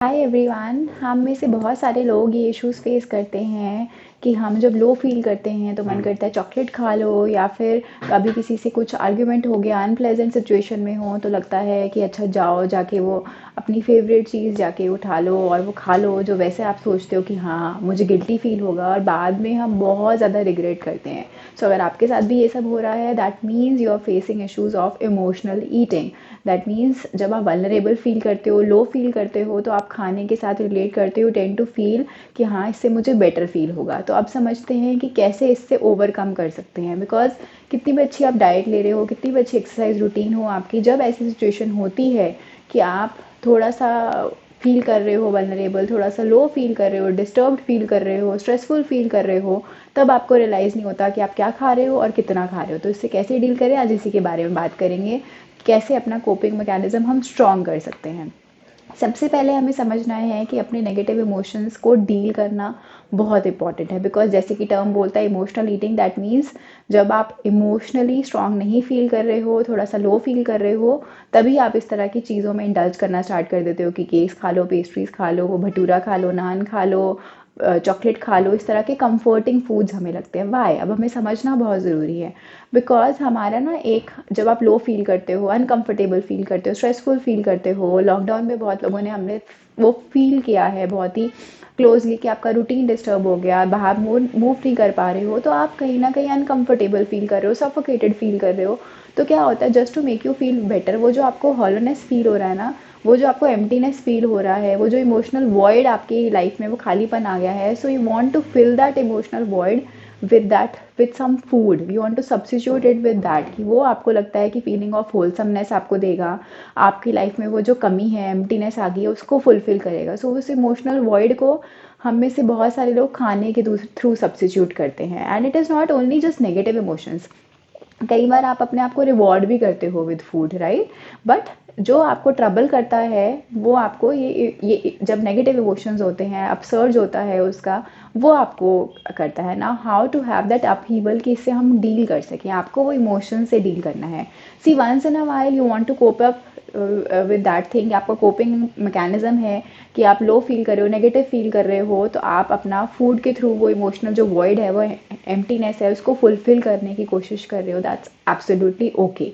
Hi everyone. हम में से बहुत सारे लोग ये इश्यूज़ फेस करते हैं कि हम जब लो फील करते हैं तो मन करता है चॉकलेट खा लो, या फिर कभी किसी से कुछ आर्ग्यूमेंट हो गया, अनप्लेजेंट सिचुएशन में हो तो लगता है कि अच्छा जाओ जाके वो अपनी फेवरेट चीज़ जाके उठा लो और वो खा लो जो वैसे आप सोचते हो कि हाँ मुझे गिल्टी फील होगा, और बाद में हम बहुत ज़्यादा रिग्रेट करते हैं। सो अगर आपके साथ भी ये सब हो रहा है, that means you are facing issues of emotional eating. That means जब आप वल्नरेबल फील करते हो, लो फील करते हो, तो आप खाने के साथ रिलेट करते हो, टेंड टू फील कि हाँ इससे मुझे बेटर फील होगा। तो अब समझते हैं कि कैसे इससे ओवरकम कर सकते हैं। बिकॉज कितनी भी अच्छी आप डाइट ले रहे हो, कितनी भी अच्छी एक्सरसाइज रूटीन हो आपकी, जब ऐसी सिचुएशन होती है कि आप थोड़ा सा फील कर रहे हो वल्नरेबल, थोड़ा सा लो फील कर रहे हो, डिस्टर्ब्ड फील कर रहे हो, स्ट्रेसफुल फील कर रहे हो, तब आपको रियलाइज़ नहीं होता कि आप क्या खा रहे हो और कितना खा रहे हो। तो इससे कैसे डील करें, आज इसी के बारे में बात करेंगे। कैसे अपना कोपिंग मैकेनिज्म हम स्ट्रॉन्ग कर सकते हैं। सबसे पहले हमें समझना है कि अपने नेगेटिव इमोशंस को डील करना बहुत इंपॉर्टेंट है। बिकॉज जैसे कि टर्म बोलता है इमोशनल ईटिंग, दैट मीन्स जब आप इमोशनली स्ट्रांग नहीं फील कर रहे हो, थोड़ा सा लो फील कर रहे हो, तभी आप इस तरह की चीज़ों में इंडल्ज करना स्टार्ट कर देते हो कि केक्स खा लो, पेस्ट्रीज खा लो, वो भटूरा खा लो, नान खा लो, चॉकलेट खा लो। इस तरह के कंफर्टिंग फूड्स हमें लगते हैं। वाई, अब हमें समझना बहुत ज़रूरी है। बिकॉज हमारा ना एक, जब आप लो फील करते हो, अनकंफर्टेबल फील करते हो, स्ट्रेसफुल फील करते हो, लॉकडाउन में बहुत लोगों ने हमने वो फील किया है बहुत ही क्लोजली कि आपका रूटीन डिस्टर्ब हो गया, बाहर मूव मूव नहीं कर पा रहे हो, तो आप कहीं ना कहीं अनकंफर्टेबल फील कर रहे हो, सफोकेटेड फील कर रहे हो। तो क्या होता है, just to make you feel better, वो जो आपको हॉलोनेस फील हो रहा है ना, वो जो आपको एम्प्टीनेस फील हो रहा है, वो जो इमोशनल वॉइड आपकी लाइफ में वो खालीपन आ गया है, so you want to fill that emotional void with that, with some food, you want to substitute it with that, कि वो आपको लगता है कि फीलिंग ऑफ होलसमनेस आपको देगा, आपकी लाइफ में वो जो कमी है, एम्प्टीनेस आ गई है, उसको फुलफिल करेगा। सो उस इमोशनल वॉइड को हम में से बहुत सारे लोग खाने के थ्रू सब्स्टिट्यूट करते हैं। And it is not only just negative emotions, कई बार आप अपने आप को रिवॉर्ड भी करते हो विद फूड, राइट। बट जो आपको ट्रबल करता है, वो आपको ये जब नेगेटिव इमोशंस होते हैं, अपसर्ज होता है उसका, वो आपको करता है ना how to have that upheaval, कि इससे हम डील कर सकें। आपको वो इमोशन से डील करना है। See once in a while you want to cope up with that thing. आपका कोपिंग मैकेनिज्म है कि आप लो फील कर रहे हो, नेगेटिव फील कर रहे हो, तो आप अपना फूड के थ्रू वो इमोशनल जो वॉइड है, वो एम्प्टीनेस है, उसको फुलफिल करने की कोशिश कर रहे हो, दैट्स एब्सोल्युटली ओके।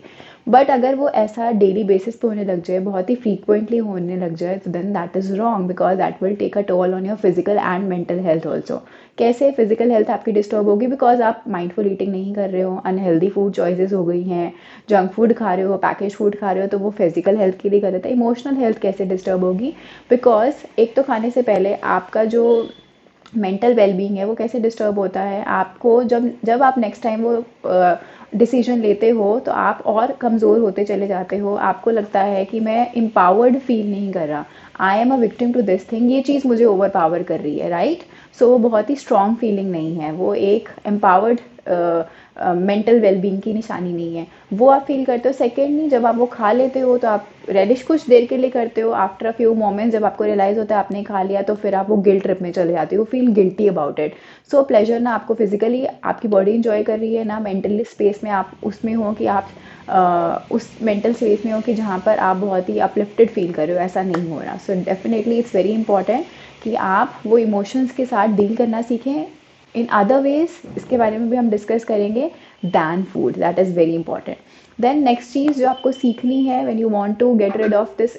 बट अगर वो ऐसा डेली बेसिस पे होने लग जाए, बहुत ही फ्रीक्वेंटली होने लग जाए, तो then that is wrong, because that will take a toll on your physical and mental health also. कैसे फिजिकल हेल्थ आपकी डिस्टर्ब होगी, बिकॉज आप माइंडफुल ईटिंग नहीं कर रहे हो, अनहेल्दी फूड चॉइसेस हो गई हैं, जंक फूड खा रहे हो, पैकेज फूड खा रहे हो, तो वो फिजिकल हेल्थ के लिए गलत है। इमोशनल हेल्थ कैसे डिस्टर्ब होगी, बिकॉज एक तो खाने से पहले आपका जो मेंटल वेलबींग है वो कैसे डिस्टर्ब होता है। आपको जब जब आप नेक्स्ट टाइम वो डिसीजन लेते हो, तो आप और कमज़ोर होते चले जाते हो। आपको लगता है कि मैं एम्पावर्ड फील नहीं कर रहा, I am a victim to this thing, ये चीज़ मुझे ओवर पावर कर रही है, राइट। सो वो बहुत ही स्ट्रॉन्ग फीलिंग नहीं है, वो एक एम्पावर्ड मेंटल वेलबींग की निशानी नहीं है। वो आप फील करते हो। सेकेंडली, जब आप वो खा लेते हो तो आप रेलिश कुछ देर के लिए करते हो, आफ्टर अ फ्यू मोमेंट्स जब आपको रियलाइज़ होता है आपने खा लिया, तो फिर आप वो गिल्ट ट्रिप में चले जाते हो, feel guilty about it. So pleasure ना आपको फिजिकली आपकी बॉडी इंजॉय कर रही है, ना मेंटली स्पेस में आप उसमें हो कि आप उस मेंटल स्पेस में हो कि जहाँ पर आप बहुत ही अपलिफ्टेड फील कर रहे हो, ऐसा नहीं हो रहा। So definitely it's very important कि आप वो इमोशंस के साथ डील करना सीखें इन अदर वेज। इसके बारे में भी हम डिस्कस करेंगे। Then food, that is very important. Then next चीज़ जो आपको सीखनी है when you want to get rid of this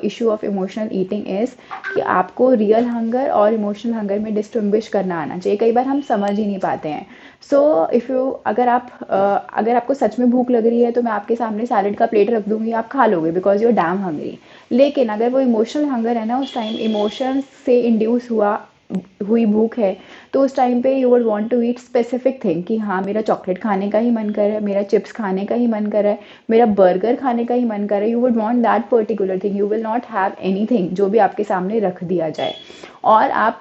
issue of emotional eating is कि आपको रियल हंगर और इमोशनल हंगर में डिस्टिंग्विश करना आना चाहिए। कई बार हम समझ ही नहीं पाते हैं। सो इफ़ यू, अगर आपको सच में भूख लग रही है, तो मैं आपके सामने सैलड का प्लेट रख दूंगी, आप खा लोगे बिकॉज यू डैम हंगरी। लेकिन अगर वो इमोशनल हंगर है ना, उस टाइम इमोशंस से इंड्यूस हुई भूख है, तो उस टाइम पे you would want to eat specific thing, कि हाँ मेरा चॉकलेट खाने का ही मन कर रहा है, मेरा चिप्स खाने का ही मन कर रहा है, मेरा बर्गर खाने का ही मन कर रहा है। You would want that particular thing, you will not have anything जो भी आपके सामने रख दिया जाए। और आप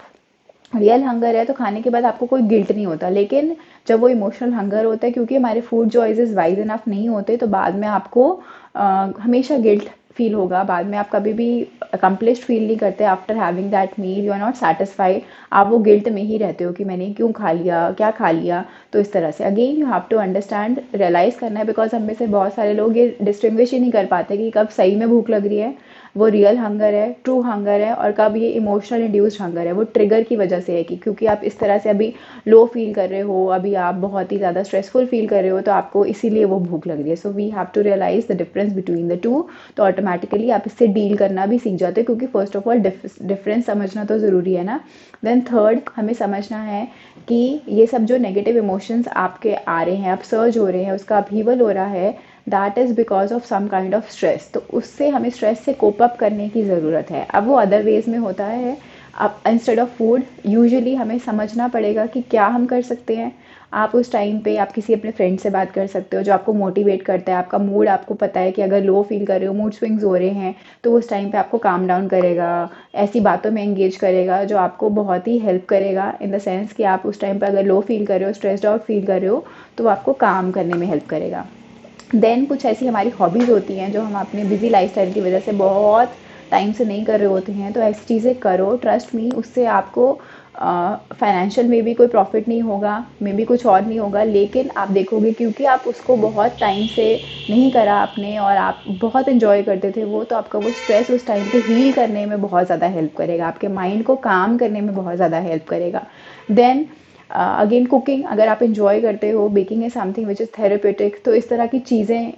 रियल हंगर है तो खाने के बाद आपको कोई गिल्ट नहीं होता। लेकिन जब वो इमोशनल हंगर होता है, क्योंकि हमारे फूड चॉइसेस वाइज इनफ नहीं होते, तो बाद में आपको हमेशा गिल्ट फील होगा, बाद में आप कभी भी अकम्प्लिश्ड फील नहीं करते after having that meal, you are not satisfied, आप वो गिल्ट में ही रहते हो कि मैंने क्यों खा लिया, क्या खा लिया। तो इस तरह से again you have to understand, realise करना है, बिकॉज हम में से बहुत सारे लोग ये डिस्टिंग्विश ही नहीं कर पाते कि कब सही में भूख लग रही है, वो रियल हंगर है, ट्रू हंगर है, और कब ये इमोशनल इंड्यूस्ड हंगर है, वो ट्रिगर की वजह से है कि क्योंकि आप इस तरह से अभी लो फील कर रहे हो, अभी आप बहुत ही ज़्यादा स्ट्रेसफुल फील कर रहे हो, तो आपको इसीलिए वो भूख लग रही है। So we have to realise the difference between the two. तो ऑटोमेटिकली आप इससे डील करना भी सीख जाते हो, क्योंकि फर्स्ट ऑफ ऑल डिफरेंस समझना तो ज़रूरी है ना। देन थर्ड, हमें समझना है कि ये सब जो नेगेटिव इमोशंस आपके आ रहे हैं, आप सर्ज हो रहे हैं, उसका अपहीवल हो रहा है, that is because of some kind of stress. तो उससे हमें स्ट्रेस से कोप अप करने की ज़रूरत है। अब वो अदर वेज में होता है। अब इंस्टेड ऑफ फूड, यूजुअली हमें समझना पड़ेगा कि क्या हम कर सकते हैं। आप उस टाइम पे आप किसी अपने फ्रेंड से बात कर सकते हो जो आपको मोटिवेट करता है, आपका मूड, आपको पता है कि अगर लो फील कर रहे हो, मूड स्विंग्स हो रहे हैं, तो उस टाइम पे आपको काम डाउन करेगा, ऐसी बातों में एंगेज करेगा जो आपको बहुत ही हेल्प करेगा, इन द सेंस कि आप उस टाइम पे अगर लो फील कर रहे हो, स्ट्रेस्ड आउट फील कर रहे हो, तो वो आपको काम करने में हेल्प करेगा। देन कुछ ऐसी हमारी हॉबीज़ होती हैं जो हम अपने बिजी लाइफस्टाइल की वजह से बहुत टाइम से नहीं कर रहे होते हैं, तो ऐसी चीज़ें करो, ट्रस्ट मी, उससे आपको फाइनेंशियल में भी कोई प्रॉफिट नहीं होगा, मे भी कुछ और नहीं होगा, लेकिन आप देखोगे क्योंकि आप उसको बहुत टाइम से नहीं करा आपने और आप बहुत इन्जॉय करते थे वो, तो आपका वो स्ट्रेस उस टाइम पे हील करने में बहुत ज़्यादा हेल्प करेगा, आपके माइंड को काम करने में बहुत ज़्यादा हेल्प करेगा। देन अगेन कुकिंग, अगर आप इंजॉय करते हो, baking is something which is therapeutic, तो इस तरह की चीज़ें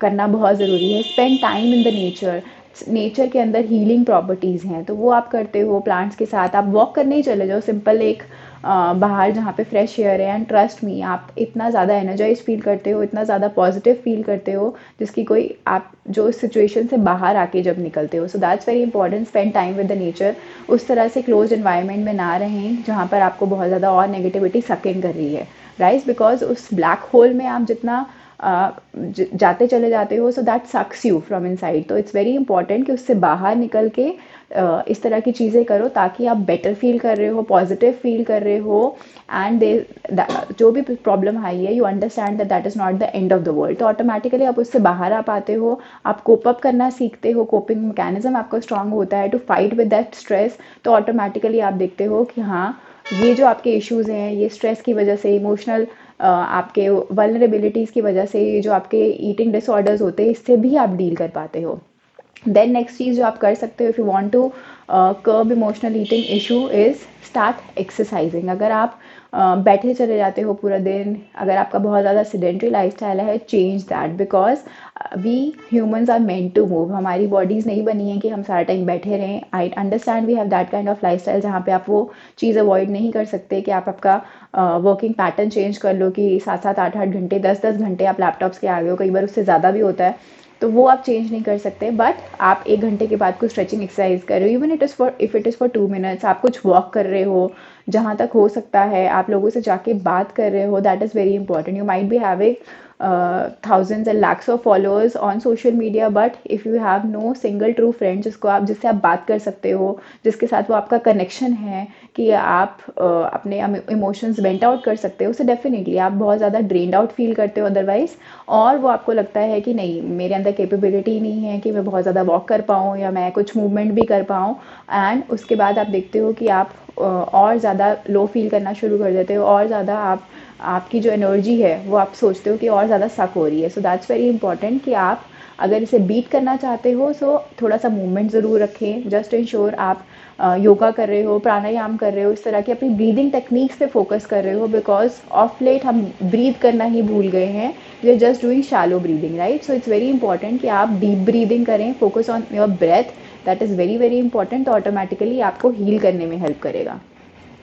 करना बहुत ज़रूरी है। Spend time in the nature, nature के अंदर हीलिंग प्रॉपर्टीज़ हैं, तो वो आप करते हो प्लांट्स के साथ। आप वॉक करने ही चले जाओ, सिंपल एक बाहर जहाँ पे फ्रेश एयर है, एंड ट्रस्ट मी, आप इतना ज़्यादा एनर्जाइज फील करते हो, इतना ज़्यादा पॉजिटिव फील करते हो, जिसकी कोई आप जो सिचुएशन से बाहर आके जब निकलते हो। So that's very important, spend time with the nature. उस तरह से क्लोज एनवायरनमेंट में ना रहें जहाँ पर आपको बहुत ज़्यादा और नेगेटिविटी सक इन कर रही है, राइट, बिकॉज उस ब्लैक होल में आप जितना जाते चले जाते हो, so that sucks you from inside. तो इट्स वेरी इंपॉर्टेंट कि उससे बाहर निकल के इस तरह की चीज़ें करो ताकि आप बेटर फील कर रहे हो, पॉजिटिव फील कर रहे हो, एंड दे जो भी प्रॉब्लम आई है, you understand that that is not the end of the world. तो ऑटोमेटिकली आप उससे बाहर आ पाते हो, आप कोप अप करना सीखते हो, कोपिंग मैकेनिज्म आपका स्ट्रांग होता है to fight with that stress. तो ऑटोमेटिकली आप देखते हो कि हाँ, ये जो आपके इश्यूज़ हैं, ये स्ट्रेस की वजह से, इमोशनल आपके वल्नरेबिलिटीज़ की वजह से, ये जो आपके ईटिंग डिसऑर्डर्स होते हैं, इससे भी आप डील कर पाते हो। देन नेक्स्ट चीज़ जो आप कर सकते हो, if you want to curb emotional eating issue, is start exercising. अगर आप बैठे चले जाते हो पूरा दिन, अगर आपका बहुत ज़्यादा सिडेंट्री लाइफस्टाइल है, change that, because we humans are meant to move. हमारी बॉडीज़ नहीं बनी है कि हम सारा टाइम बैठे रहें। I understand we have that kind of lifestyle जहाँ पे आप वो चीज़ अवॉइड नहीं कर सकते कि आप आपका वर्किंग पैटर्न चेंज कर लो कि 7-7, 8-8 घंटे, 10-10 घंटे आप लैपटॉप्स के आगे हो, कई बार उससे ज़्यादा भी होता है, तो वो आप चेंज नहीं कर सकते। बट आप 1 घंटे के बाद कुछ स्ट्रेचिंग एक्सरसाइज कर रहे हो, even if it is for 2 minutes, आप कुछ वॉक कर रहे हो, जहाँ तक हो सकता है आप लोगों से जाके बात कर रहे हो, that is very important. You might be having thousands and lakhs of followers on social media, but if you have no single true friend जिससे आप बात कर सकते हो, जिसके साथ वो आपका कनेक्शन है कि आप अपने इमोशंस वेंट आउट कर सकते हो, उससे डेफिनेटली आप बहुत ज़्यादा ड्रेन्ड आउट फील करते हो अदरवाइज, और वो आपको लगता है कि नहीं, मेरे अंदर कैपेबिलिटी नहीं है कि मैं बहुत ज़्यादा वॉक कर पाऊँ या मैं कुछ मूवमेंट भी कर पाऊँ, एंड उसके बाद आप देखते हो कि आप और ज़्यादा लो फील करना शुरू कर देते हो, और ज़्यादा आपकी जो एनर्जी है वो आप सोचते हो कि और ज़्यादा सक हो रही है। सो दैट्स वेरी इंपॉर्टेंट कि आप अगर इसे बीट करना चाहते हो, सो थोड़ा सा मूवमेंट ज़रूर रखें, जस्ट इंश्योर आप योगा कर रहे हो, प्राणायाम कर रहे हो, इस तरह की अपनी ब्रीदिंग टेक्निक्स पे फोकस कर रहे हो, बिकॉज ऑफ लेट हम ब्रीथ करना ही भूल गए हैं, we are just doing shallow breathing, right. So it's very important कि आप डीप ब्रीदिंग करें, focus on your breath, that is very very important. तो ऑटोमेटिकली आपको हील करने में हेल्प करेगा।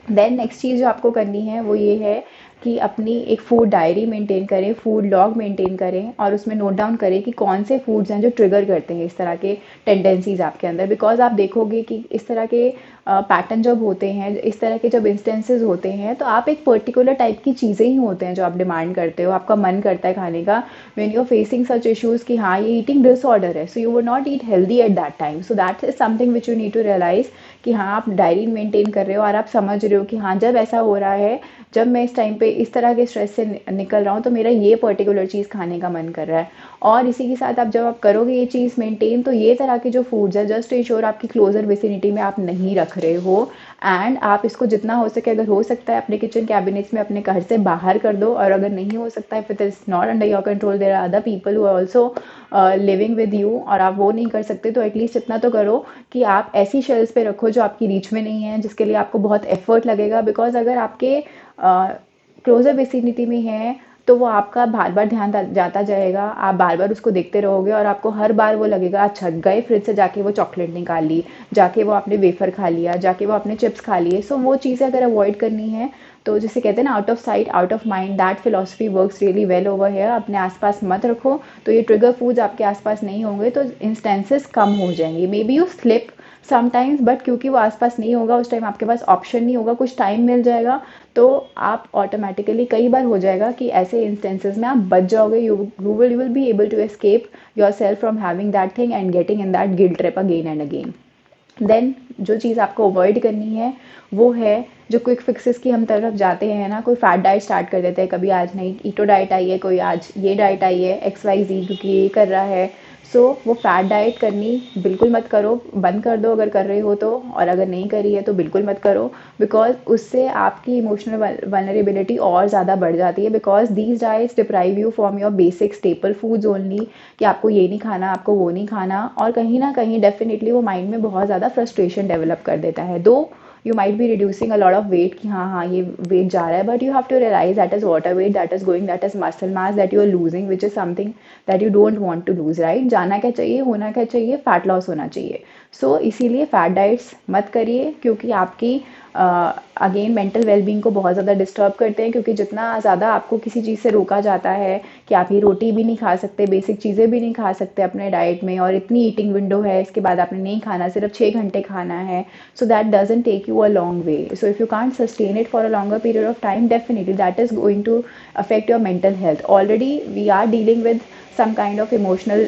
देन नेक्स्ट चीज़ जो आपको करनी है वो ये है कि अपनी एक फूड डायरी मेंटेन करें, फूड लॉग मेंटेन करें, और उसमें नोट डाउन करें कि कौन से फूड्स हैं जो ट्रिगर करते हैं इस तरह के टेंडेंसीज आपके अंदर। बिकॉज आप देखोगे कि इस तरह के पैटर्न जब होते हैं, इस तरह के जब इंस्टेंसेस होते हैं, तो आप एक पर्टिकुलर टाइप की चीज़ें ही होते हैं जो आप डिमांड करते हो, आपका मन करता है खाने का, when you are facing such issues कि हाँ, ये ईटिंग डिसऑर्डर है, so you would not eat healthy at that time. So that is something which you need to realise कि हाँ आप डायरी मेंटेन कर रहे हो और आप समझ रहे हो कि हाँ जब ऐसा हो रहा है, जब मैं इस टाइम पे इस तरह के स्ट्रेस से निकल रहा हूँ तो मेरा ये पर्टिकुलर चीज़ खाने का मन कर रहा है। और इसी के साथ आप जब आप करोगे ये चीज़ मेंटेन, तो ये तरह के जो फूड्स है जस्ट इंश्योर आपकी क्लोजर विसिनिटी में आप नहीं रख रहे हो। एंड आप इसको जितना हो सके, अगर हो सकता है अपने किचन कैबिनेट्स में अपने घर से बाहर कर दो, और अगर नहीं हो सकता है, if it is not under your control, there are other people who are also living with you, और आप वो नहीं कर सकते, तो एटलीस्ट इतना तो करो कि आप ऐसी शेल्स पे रखो जो आपकी रीच में नहीं है, जिसके लिए आपको बहुत एफर्ट लगेगा। बिकॉज अगर आपके क्लोजर विसिनिटी में है तो वो आपका बार बार ध्यान जाता जाएगा, आप बार बार उसको देखते रहोगे और आपको हर बार वो लगेगा अच्छा गए फ्रिज से जाके वो चॉकलेट निकाल ली, जाके वो आपने वेफर खा लिया, जाके वो आपने चिप्स खा लिए। सो वो चीज़ें अगर अवॉइड करनी है तो जिसे कहते हैं ना out of sight out of mind, that philosophy works really well over here. अपने आसपास मत रखो, तो ये ट्रिगर फूड्स आपके आसपास नहीं होंगे तो इंस्टेंसेस कम हो जाएंगे। May be you slip sometimes, but क्योंकि वो आसपास नहीं होगा उस टाइम आपके पास ऑप्शन नहीं होगा, कुछ टाइम मिल जाएगा तो आप ऑटोमेटिकली कई बार हो जाएगा कि ऐसे इंस्टेंसेस में आप बच जाओगे। You will be able to escape yourself from having that thing and getting in that guilt trip again and again. Then जो चीज़ आपको अवॉइड करनी है वो है जो क्विक फिक्सेस की हम तरफ जाते हैं ना, कोई फैट डाइट स्टार्ट कर देते हैं, कभी आज नई कीटो डाइट आई है, कोई आज ये डाइट आई है XYZ क्योंकि ये कर रहा है। सो वो फैट डाइट करनी बिल्कुल मत करो, बंद कर दो अगर कर रहे हो तो, और अगर नहीं करी है तो बिल्कुल मत करो। बिकॉज उससे आपकी इमोशनल वनरेबिलिटी और ज़्यादा बढ़ जाती है। Because these diets deprive you from your basic staple foods only, कि आपको ये नहीं खाना, आपको वो नहीं खाना, और कहीं ना कहीं डेफिनेटली वो माइंड में बहुत ज़्यादा फ्रस्ट्रेशन डेवलप कर देता है। Though you might be reducing a lot of weight कि हाँ हाँ ये वेट जा रहा है, but you have to realise that is water weight, that is going, that is muscle mass that you are losing, which is something that you don't want to lose, right. जाना क्या चाहिए, होना क्या चाहिए, fat loss होना चाहिए। सो इसीलिए fat diets मत करिए, क्योंकि आपकी अगेन मेंटल वेलबींग को बहुत ज़्यादा डिस्टर्ब करते हैं। क्योंकि जितना ज़्यादा आपको किसी चीज़ से रोका जाता है कि आप ये रोटी भी नहीं खा सकते, बेसिक चीज़ें भी नहीं खा सकते अपने डाइट में, और इतनी ईटिंग विंडो है, इसके बाद आपने नहीं खाना, सिर्फ 6 घंटे खाना है, so that doesn't take you a long way. So if you can't sustain it for a longer period of time, definitely that is going to affect your mental health. Already we are dealing with some kind of emotional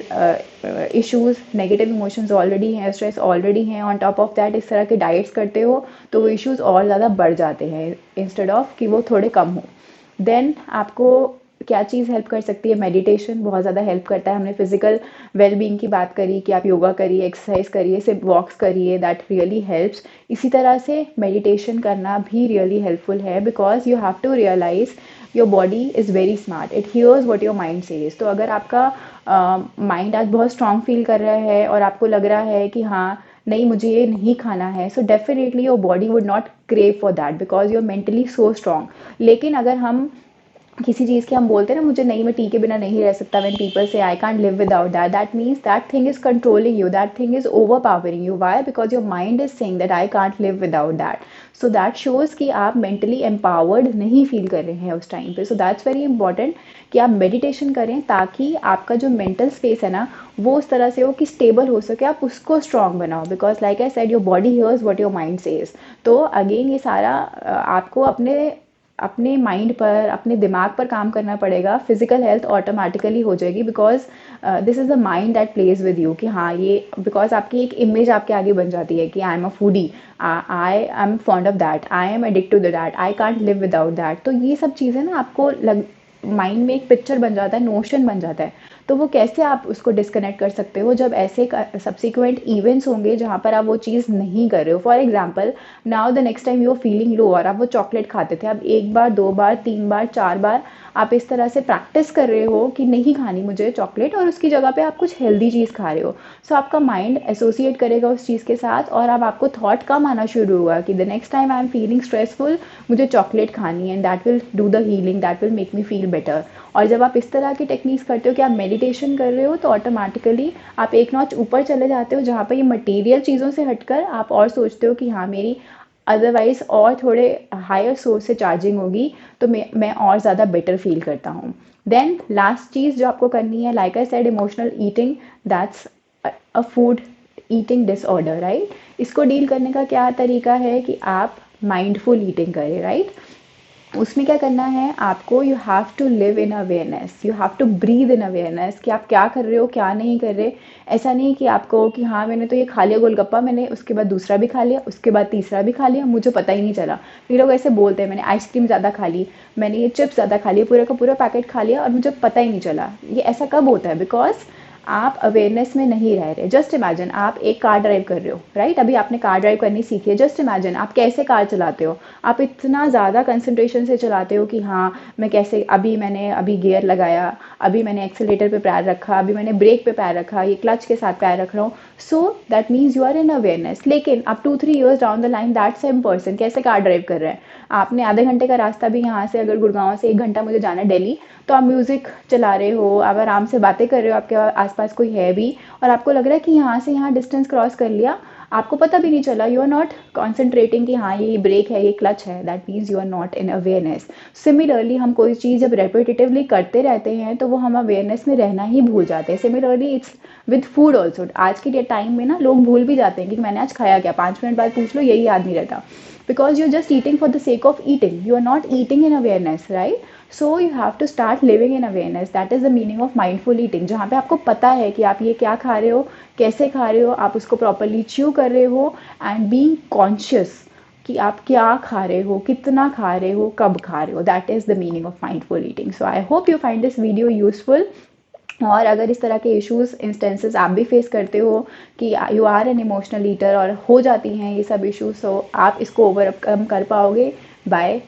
issues, negative emotions already हैं, stress already हैं, on top of that इस तरह के diets करते हो तो वो issues और ज़्यादा बढ़ जाते हैं instead of कि वो थोड़े कम हो। देन आपको क्या चीज़ हेल्प कर सकती है, मेडिटेशन बहुत ज़्यादा हेल्प करता है। हमने फिजिकल वेलबींग की बात करी कि आप योगा करिए, एक्सरसाइज करिए, सिर्फ वॉक्स करिए, दैट रियली हेल्प्स। इसी तरह से मेडिटेशन करना भी रियली हेल्पफुल है, because you have to realise your body is very smart, it hears what your mind says. तो अगर आपका माइंड आज बहुत स्ट्रांग फील कर रहा है और आपको लग रहा है कि हाँ नहीं मुझे ये नहीं खाना है, so definitely your body would not crave for that because you are mentally so strong. लेकिन अगर हम किसी चीज़ की हम बोलते हैं ना मुझे नहीं, मैं टी के बिना नहीं रह सकता, when people say I can't live without that, that means that thing is controlling you, that thing is overpowering you. Why? Because your mind is saying that I can't live without that. So that shows कि आप mentally empowered नहीं feel कर रहे हैं उस time पे। So that's very important कि आप मेडिटेशन करें ताकि आपका जो मेंटल स्पेस है ना वो उस तरह से हो कि स्टेबल हो सके, आप उसको स्ट्रांग बनाओ। Because like I said your body hears what your mind says. तो अगेन ये सारा आपको अपने अपने माइंड पर, अपने दिमाग पर काम करना पड़ेगा। फिजिकल हेल्थ ऑटोमेटिकली हो जाएगी because this is the mind that plays with you कि हाँ ये, बिकॉज आपकी एक इमेज आपके आगे बन जाती है कि I am a foodie, I am fond of that, I am addict to that, I can't live without that. तो ये सब चीज़ें ना आपको माइंड में एक पिक्चर बन जाता है, नोशन बन जाता है। तो वो कैसे आप उसको डिस्कनेक्ट कर सकते हो, जब ऐसे सब्सिक्वेंट इवेंट्स होंगे जहाँ पर आप वो चीज़ नहीं कर रहे हो। For example now the next time you are feeling low और आप वो चॉकलेट खाते थे, अब एक बार, दो बार, तीन बार, चार बार आप इस तरह से प्रैक्टिस कर रहे हो कि नहीं खानी मुझे चॉकलेट, और उसकी जगह पे आप कुछ हेल्दी चीज़ खा रहे हो। सो आपका माइंड एसोसिएट करेगा उस चीज़ के साथ, और अब आपको थॉट कम आना शुरू हुआ कि the next time I am feeling stressful, मुझे चॉकलेट खानी है, and that will do the healing, that will make me feel better. और जब आप इस तरह की टेक्निक्स करते हो कि आप मेडिटेशन कर रहे हो, तो ऑटोमेटिकली आप एक नॉच ऊपर चले जाते हो, जहाँ पर ये मटेरियल चीज़ों से हटकर आप और सोचते हो कि हाँ मेरी अदरवाइज और थोड़े हायर सोर्स से चार्जिंग होगी, तो मैं और ज़्यादा बेटर फील करता हूँ। देन लास्ट चीज़ जो आपको करनी है, like I said emotional eating, that's a food eating disorder, right. इसको डील करने का क्या तरीका है कि आप माइंडफुल ईटिंग करें, राइट। उसमें क्या करना है आपको, you have to live in awareness, you have to breathe in awareness कि आप क्या कर रहे हो क्या नहीं कर रहे। ऐसा नहीं कि आपको कि हाँ मैंने तो ये खा लिया गोलगप्पा, मैंने उसके बाद दूसरा भी खा लिया, उसके बाद तीसरा भी खा लिया, मुझे पता ही नहीं चला। ये लोग ऐसे बोलते हैं मैंने आइसक्रीम ज़्यादा खा ली, मैंने ये चिप्स ज़्यादा खा लिया, पूरा का पूरा पैकेट खा लिया और मुझे पता ही नहीं चला। ये ऐसा कब होता है? बिकॉज आप अवेयरनेस में नहीं रह रहे। जस्ट इमेजिन आप एक कार ड्राइव कर रहे हो, राइट? अभी आपने कार ड्राइव करनी सीखी है। जस्ट इमेजिन आप कैसे कार चलाते हो, आप इतना ज़्यादा कंसंट्रेशन से चलाते हो कि हाँ मैं कैसे, अभी गियर लगाया, अभी मैंने एक्सीलेटर पे पैर रखा, अभी मैंने ब्रेक पे पैर रखा, ये क्लच के साथ पैर रख रहा हूँ। So that means you are in awareness. लेकिन आप 2-3 years down the line that same person कैसे कार ड्राइव कर रहे हैं? आपने आधे घंटे का रास्ता भी, यहाँ से अगर गुड़गांव से 1 घंटा मुझे जाना है दिल्ली, तो आप म्यूज़िक चला रहे हो, आप आराम से बातें कर रहे हो, आपके आसपास कोई है भी, और आपको लग रहा है कि यहाँ से यहाँ डिस्टेंस क्रॉस कर लिया, आपको पता भी नहीं चला। यू आर नॉट कॉन्सेंट्रेटिंग कि हाँ ये ब्रेक है, ये क्लच है। That means you are not in awareness. Similarly हम कोई चीज़ जब रेपिटेटिवली करते रहते हैं तो वो हम अवेयरनेस में रहना ही भूल जाते हैं। Similarly it's with food also. आज के टाइम में ना लोग भूल भी जाते हैं कि मैंने आज खाया क्या, 5 मिनट बाद पूछ लो, यही याद नहीं रहता। Because you are just eating for the sake of eating, you are not eating in awareness, right? So you have to start living in awareness. That is the meaning of mindful eating, जहाँ पे आपको पता है कि आप ये क्या खा रहे हो, कैसे खा रहे हो, आप उसको प्रॉपरली च्यू कर रहे हो, एंड बीइंग कॉन्शियस कि आप क्या खा रहे हो, कितना खा रहे हो, कब खा रहे हो। That is the meaning of mindful eating. So I hope you find this video useful. और अगर इस तरह के इश्यूज इंस्टेंसेस आप भी फेस करते हो कि you are an emotional eater और हो जाती हैं ये सब इश्यूज, तो आप इसको ओवरकम कर पाओगे by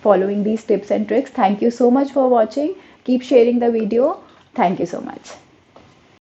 following these tips and tricks. Thank you so much for watching. Keep sharing the video. Thank you so much.